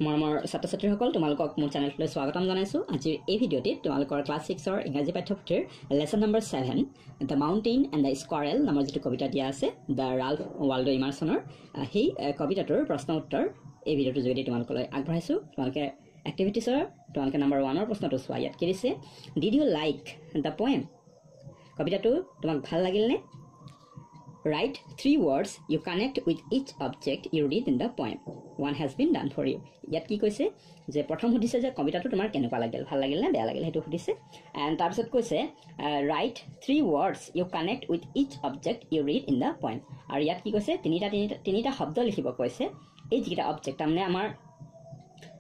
মৰমৰ ছাত্ৰ-ছাত্ৰীসকল তোমালোকক মোৰ চেনেললৈ স্বাগতম জনাইছো। আজিৰ এই ভিডিঅ'টিত তোমালোকৰ ক্লাছ 6ৰ ইংৰাজী পাঠ্যপুথিৰ lesson number 7 the mountain and the squirrel নামৰ যিটো কবিতা দিয়া আছে দ্য ৰাল্ফ ৱাল্ডো ইমাৰছনৰ সেই কবিতাটোৰ প্ৰশ্ন উত্তৰ এই ভিডিঅ'টোৰ যোগেদি তোমালোকলৈ আগবঢ়াইছো। তোমালোকে এক্টিভিটিছৰ তোমালোকে নম্বৰ 1ৰ প্ৰশ্নটো চোৱা। ইয়াত কি দিছে, did you like the poem? কবিতাটো তোমাক ভাল লাগিলনে? Write 3 words you connect with each object you read in the poem. One has been done for you. ইয়াত কি কৈছে যে প্ৰথম সুধিছে যে কবিতাটো তোমাৰ কেনেকুৱা লাগিল, ভাল লাগিল নে বেয়া লাগিল সেইটো সুধিছে। এণ্ড তাৰপিছত কৈছে write 3 words you connect with each object you read in the poem. আৰু ইয়াত কি কৈছে তিনিটা শব্দ লিখিব কৈছে। এই যিকেইটা অবজেক্ট তাৰমানে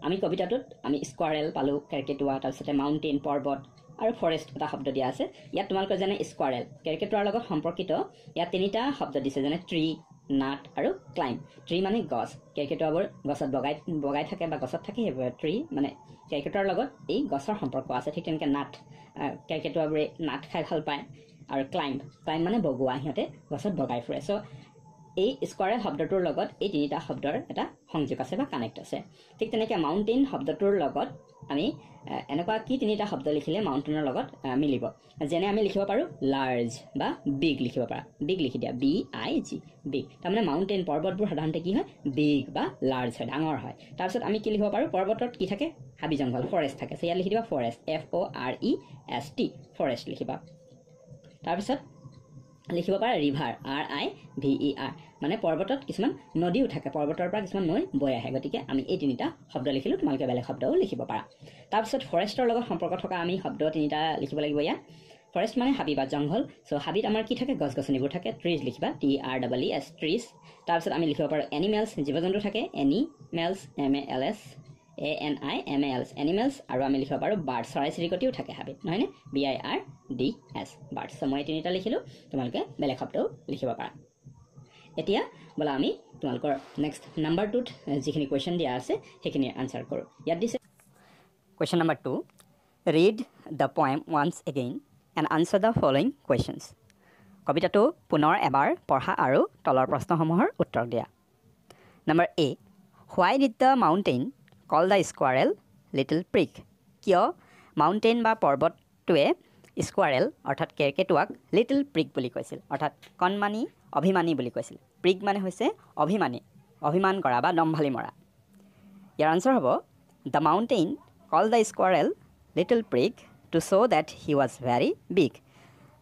আমি কবিতাটোত আমি স্কোৱাৰেল পালোঁ, কেৰ্কেটুৱা, তাৰপিছতে মাউণ্টেইন পৰ্বত আৰু ফৰেষ্ট এটা শব্দ দিয়া আছে। ইয়াত তোমালোকৰ যেনে স্কোৱাৰেল কেৰ্কেটুৱাৰ লগত সম্পৰ্কিত ইয়াত তিনিটা শব্দ দিছে, যেনে ট্ৰী, নাট আৰু ক্লাইম্ব। ট্ৰী মানে গছ, কেৰ্কেটুৱাবোৰ গছত বগাই থাকে বা গছত থাকে, সেইবোৰ ট্ৰী মানে কেৰ্কেটুৱাৰ লগত এই গছৰ সম্পৰ্ক আছে। ঠিক তেনেকৈ নাট, কেৰ্কেটুৱাবোৰে নাট খাই ভাল পায়। আৰু ক্লাইম্ব মানে বগোৱা, সিহঁতে গছত বগাই ফুৰে। চ' এই স্কোৱাৰেল শব্দটোৰ লগত এই তিনিটা শব্দৰ এটা সংযোগ আছে বা কানেক্ট আছে। ঠিক তেনেকৈ মাউণ্টেইন শব্দটোৰ লগত আমি এনেকুৱা কি তিনিটা শব্দ লিখিলে মাউণ্টেইনৰ লগত মিলিব, যেনে আমি লিখিব পাৰোঁ লাৰ্জ বা বিগ লিখিব পাৰা। বিগ লিখি দিয়া, BIG, বিগ। তাৰমানে মাউণ্টেইন পৰ্বতবোৰ সাধাৰণতে কি হয়, বিগ বা লাৰ্জ হয়, ডাঙৰ হয়। তাৰপিছত আমি কি লিখিব পাৰোঁ, পৰ্বতত কি থাকে, হাবি জংঘল, ফৰেষ্ট থাকে। ইয়াত লিখি দিবা ফৰেষ্ট, FOREST, ফৰেষ্ট লিখিবা। তাৰপিছত লিখিব পাৰা ৰিভাৰ, RIVER, মানে পৰ্বতত কিছুমান নদীও থাকে, পৰ্বতৰ পৰা কিছুমান নৈ বৈ আহে। গতিকে আমি এই তিনিটা শব্দ লিখিলোঁ, তোমালোকে বেলেগ শব্দও লিখিব পাৰা। তাৰপিছত ফৰেষ্টৰ লগত সম্পৰ্ক থকা আমি শব্দ তিনিটা লিখিব লাগিব ইয়াত। ফৰেষ্ট মানে হাবি বা জংঘল। চ' হাবিত আমাৰ কি থাকে, গছ গছনিবোৰ থাকে, ট্ৰিজ লিখিবা, TREES, ট্ৰিজ। তাৰপিছত আমি লিখিব পাৰোঁ এনিমেলছ, জীৱ জন্তু থাকে, এনিমেলছ, MALS, ANIMALS, এনিমেলছ। আৰু আমি লিখিব পাৰোঁ বাৰ্ড, চৰাই চিৰিকটিও থাকে হাবিত, নহয়নে, BIRDS, বাৰ্ড। চ' মই তিনিটা লিখিলোঁ, তোমালোকে বেলেগ শব্দও লিখিব পাৰা। এতিয়া বোলা আমি তোমালোকৰ নেক্সট নাম্বাৰ 2ত যিখিনি কুৱেশ্যন দিয়া আছে সেইখিনি আনচাৰ কৰোঁ। ইয়াত দিছে question number 2, read the poem once again and answer the following questions. কবিতাটো পুনৰ এবাৰ পঢ়া আৰু তলৰ প্ৰশ্নসমূহৰ উত্তৰ দিয়া। Number A, why did the mountain call the squirrel little prig? কিয় মাউণ্টেইন বা পৰ্বতটোৱে স্কোৱাৰেল অৰ্থাৎ কেৰ্কেটুৱাক লিটল প্ৰিক বুলি কৈছিল, অৰ্থাৎ কণমানি, অভিমানী বুলি কৈছিল। প্ৰিক মানে হৈছে অভিমানী, অভিমান কৰা বা দম্ভালি মৰা। ইয়াৰ আনচাৰ হ'ব the mountain call the squirrel little prig to show' that he was very big.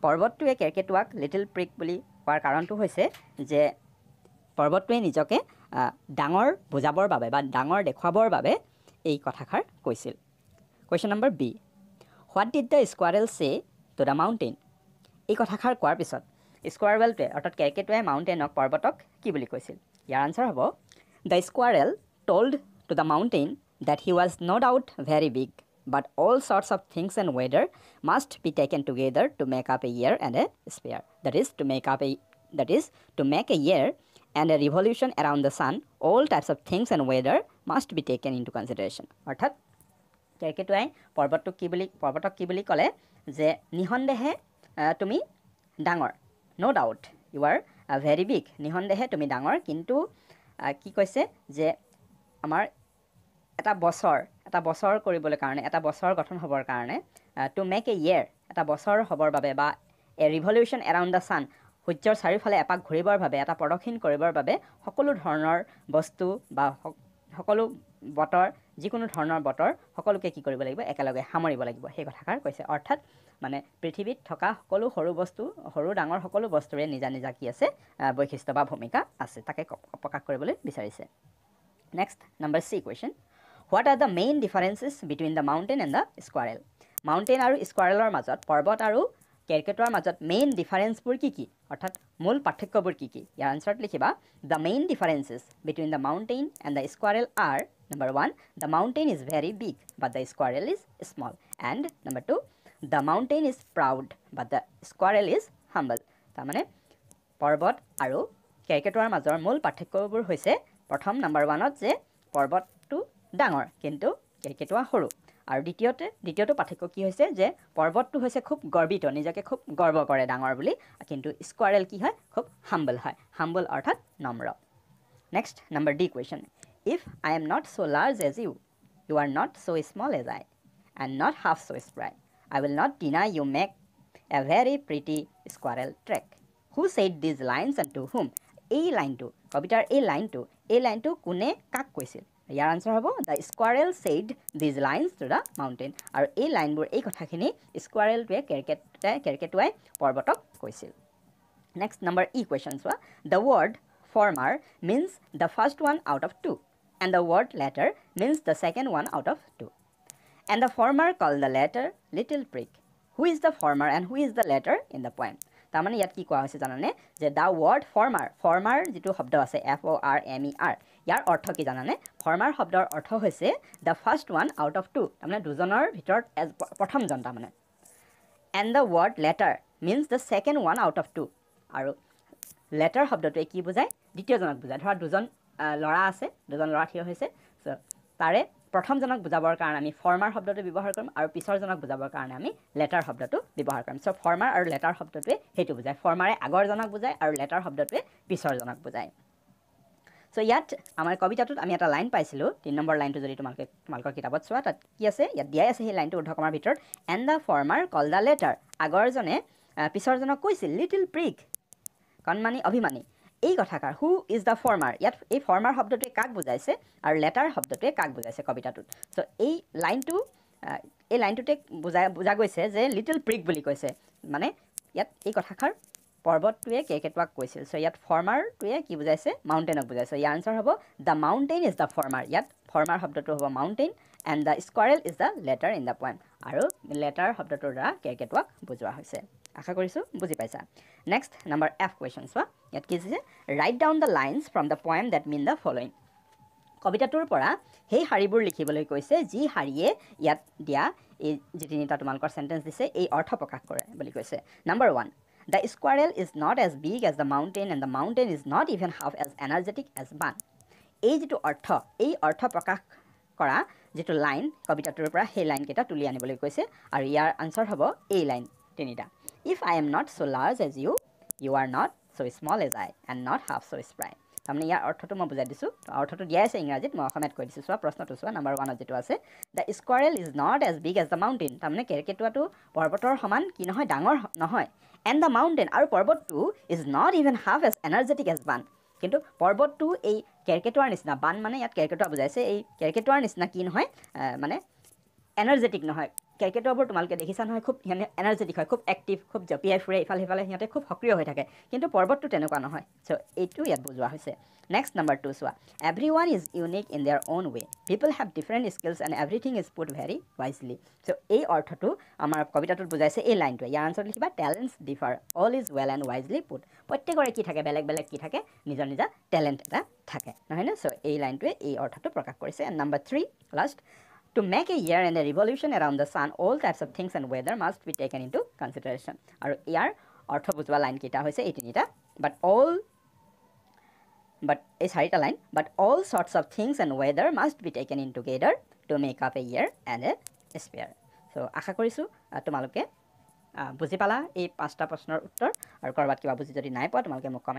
পৰ্বতটোৱে কেৰ্কেটুৱাক লিটল প্ৰিক বুলি কোৱাৰ কাৰণটো হৈছে যে পৰ্বতটোৱে নিজকে ডাঙৰ বুজাবৰ বাবে বা ডাঙৰ দেখুৱাবৰ বাবে এই কথাষাৰ কৈছিল। Question number B, what did the squirrel say to the mountain? এই কথাষাৰ কোৱাৰ পিছত স্কোৱাৰেলটোৱে অৰ্থাৎ কেৰ্কেটুৱাই মাউণ্টেইনক, পৰ্বতক কি বুলি কৈছিল? ইয়াৰ আনচাৰ হ'ব the squirrel told to the mountain that he was no doubt very big, but all sorts of things and weather must be taken together to make up a year and a sphere. That is to make a year and a revolution around the sun. All types of things and weather must be taken into consideration. অৰ্থাৎ কেৰ্কেটুৱাই পৰ্বতক কি বুলি ক'লে যে নিঃসন্দেহে তুমি ডাঙৰ, no doubt you are very big, নিঃসন্দেহে তুমি ডাঙৰ, কিন্তু কি কৈছে যে আমাৰ এটা বছৰ কৰিবলৈ কাৰণে, এটা বছৰ গঠন হ'বৰ কাৰণে, টু মেক এ ইয়েৰ, এটা বছৰ হ'বৰ বাবে, বা এ ৰিভলিউশ্যন এৰাউণ্ড দ্য ছান, সূৰ্যৰ চাৰিওফালে এপাক ঘূৰিবৰ বাবে, এটা প্ৰদক্ষিণ কৰিবৰ বাবে সকলো ধৰণৰ বস্তু বা সকলো বতৰ, যিকোনো ধৰণৰ বতৰ সকলোকে কি কৰিব লাগিব, একেলগে সামৰিব লাগিব, সেই কথাষাৰ কৈছে। অৰ্থাৎ মানে পৃথিৱীত থকা সকলো সৰু ডাঙৰ সকলো বস্তুৰে নিজা নিজা কি আছে, বৈশিষ্ট্য বা ভূমিকা আছে, তাকে প্ৰকাশ কৰিবলৈ বিচাৰিছে। Next number C question, what are the main differences between the mountain and the squirrel? Mountain আৰু স্কোৱাৰেলৰ মাজত, পৰ্বত আৰু কেৰ্কেটুৱাৰ মাজত মেইন ডিফাৰেঞ্চবোৰ কি কি, অৰ্থাৎ মূল পাৰ্থক্যবোৰ কি কি? ইয়াৰ আনচাৰত লিখিবা the main differences between the mountain and the squirrel are, number 1, the mountain is very big but the squirrel is small, and number 2, the mountain is proud but the squirrel is humble. তাৰমানে পৰ্বত আৰু কেৰ্কেটুৱাৰ মাজৰ মূল পাৰ্থক্যবোৰ হৈছে, প্ৰথম number 1ত যে পৰ্বতটো ডাঙৰ কিন্তু কেৰ্কেটুৱা সৰু, আৰু দ্বিতীয়টো পাৰ্থক্য কি হৈছে যে পৰ্বতটো হৈছে খুব গৰ্বিত, নিজকে খুব গৰ্ব কৰে ডাঙৰ বুলি, কিন্তু স্কোৱাৰেল কি হয়, খুব হাম্বল হয়, হাম্বল অৰ্থাৎ নম্ৰ। Next number D question, If I am not so large as you, you are not so small as I, and not half so spry. I will not deny you make a very pretty squirrel track. Who said these lines and to whom? এই লাইনটো কবিতাৰ এই লাইনটো কোনে কাক কৈছিল? ইয়াৰ answer হ'ব the squirrel said these lines to the mountain. আৰু এই লাইনবোৰ এই কথাখিনি স্কুৱাৰেলটোৱে কেৰকেটুৱাই পৰ্বতক কৈছিল। Next number E question. So, the word former means the first one out of two, and the word latter means the second one out of two. And the former called the latter little prick. Who is the former and who is the latter in the poem? তাৰমানে ইয়াত কি কোৱা হৈছে জানানে যে the word former যিটো শব্দ আছে FORMER ইয়াৰ অৰ্থ কি জানানে former শব্দৰ অৰ্থ হৈছে the first one out of two তাৰমানে দুজনৰ ভিতৰত প্ৰথমজন তাৰমানে and the word latter means the second one out of two আৰু latter শব্দটোৱে কি বুজায় দ্বিতীয়জনক বুজায় ধৰা দুজন ল'ৰা আছে দুজন ল'ৰা থিয় হৈছে সো তাৰে প্ৰথমজনক বুজাবৰ কাৰণে আমি former শব্দটো ব্যৱহাৰ কৰিম আৰু পিছৰজনক বুজাবৰ কাৰণে আমি latter শব্দটো ব্যৱহাৰ কৰিম সো former আৰু latter শব্দটোৱে হেতু বুজায় former আগৰজনক বুজায় আৰু latter শব্দটোৱে পিছৰজনক বুজায় সো ইয়াত আমাৰ কবিতাটোত আমি এটা লাইন পাইছিলো 3 নম্বৰ লাইনটো যদি তোমালোকৰ কিতাপত চোৱা তাত কি আছে ইয়াত দিয়া আছে সেই লাইনটো উদ্ধকমাৰ ভিতৰত and the former called the latter আগৰজনে পিছৰজনক কৈছিল little prick কণমানি অভিমানী এই কথাকাৰ who is the former ইয়াত এই former শব্দটোৱে কাক বুজাইছে আৰু latter শব্দটোৱে কাক বুজাইছে কবিতাটোত সো এই লাইনটোতে বুজা গৈছে যে little prick বুলি কৈছে মানে ইয়াত এই কথাকাৰ পৰ্বতটোৱে কেৰকেটুৱাক কৈছিল সো ইয়াত formerটোৱে কি বুজাইছে মাউণ্টেনক বুজাইছে ইয়াৰ আনসাৰ হ'ব the mountain is the former ইয়াত former শব্দটো হ'ব mountain and the squirrel is the latter in the poem আৰু latter শব্দটোৰ দ্বাৰা কেৰকেটুৱাক বুজোৱা হৈছে আশা কৰিছো বুজি পাইছা next number F question so ইয়াত কি আছে write down the lines from the poem that mean the following কবিতাটোৰ পৰা হেই হাৰিবোৰ লিখিবলৈ কৈছে যি হাৰিয়ে ইয়াত দিয়া এই যে তিনিটা তোমালকৰ সেন্টেন্স দিছে এই অৰ্থ প্ৰকাশ কৰে বুলি কৈছে number 1 the squirrel is not as big as the mountain and the mountain is not even half as energetic as Ban এই যেটো অৰ্থ প্ৰকাশ কৰা যেটো লাইন কবিতাটোৰ পৰা হেই লাইন কেটা তুলি আনিবলৈ কৈছে আৰু ইয়াৰ আনসাৰ হ'ব এই লাইন তিনিটা If I am not so large as you, you are not so small as I, and not half so spry. তাৰমানে ইয়াৰ অৰ্থটো মই বুজাই দিছো অৰ্থটো দিয়া আছে ইংৰাজীত মই অসমীয়াত কৈ দিছো চোৱা প্ৰশ্নটো চোৱা নম্বৰ 1 যেটো আছে the squirrel is not as big as the mountain তাৰমানে কেৰকেটুৱাটো পৰ্বতৰ সমান কি নহয় ডাঙৰ নহয় and the mountain আৰু পৰ্বতটো is not even half as energetic as Ban কিন্তু পৰ্বতটো এই কেৰকেটুৱাৰ নিচিনা বান মানে ইয়াত কেৰকেটুৱা বুজাইছে এই কেৰকেটুৱাৰ নিচিনা কি নহয় মানে এনাৰ্জেটিক নহয় কেৰকেটুৱাবোৰ তোমালকে দেখিছা নহয় খুব এনাৰ্জেটিক হয় খুব এক্টিভ খুব জপিয়াই ফুৰে ইফালে ইফালে হিয়াতে খুব সক্ৰিয় হৈ থাকে কিন্তু পৰ্বতটো তেনেকুৱা নহয় সো এইটো ইয়াত বুজোৱা হৈছে নেক্সট নম্বৰ 2 চোৱা everyone is unique in their own way people have different skills and everything is put very wisely so এই অৰ্থটো আমাৰ কবিতাটোত বুজাইছে এই লাইনটো ইয়াৰ আনসাৰ লিখিবা talents differ all is well and wisely put প্ৰত্যেকৰে কি থাকে বেলেগ বেলেগ কি থাকে নিজৰ নিজৰ ট্যালেন্ট এটা থাকে নহয় না সো এই লাইনটোৱে এই অৰ্থটো প্ৰকাশ কৰিছে and number 3 last To make a year and a revolution around the sun, all types of things and weather must be taken into consideration. Aru ইয়াৰ অৰ্থ বুজোৱা লাইন কেইটা হৈছে এই তিনিটা এই চাৰিটা line but all sorts of things and weather must be taken in together to make up a year and a sphere. So আশা কৰিছো তোমালোকে বুজি পালা এই পাঁচটা প্ৰশ্নৰ উত্তৰ আৰু কৰবাত কিবা বুজি যদি নাই পোৱা তোমালোকে মোক কমেন্ট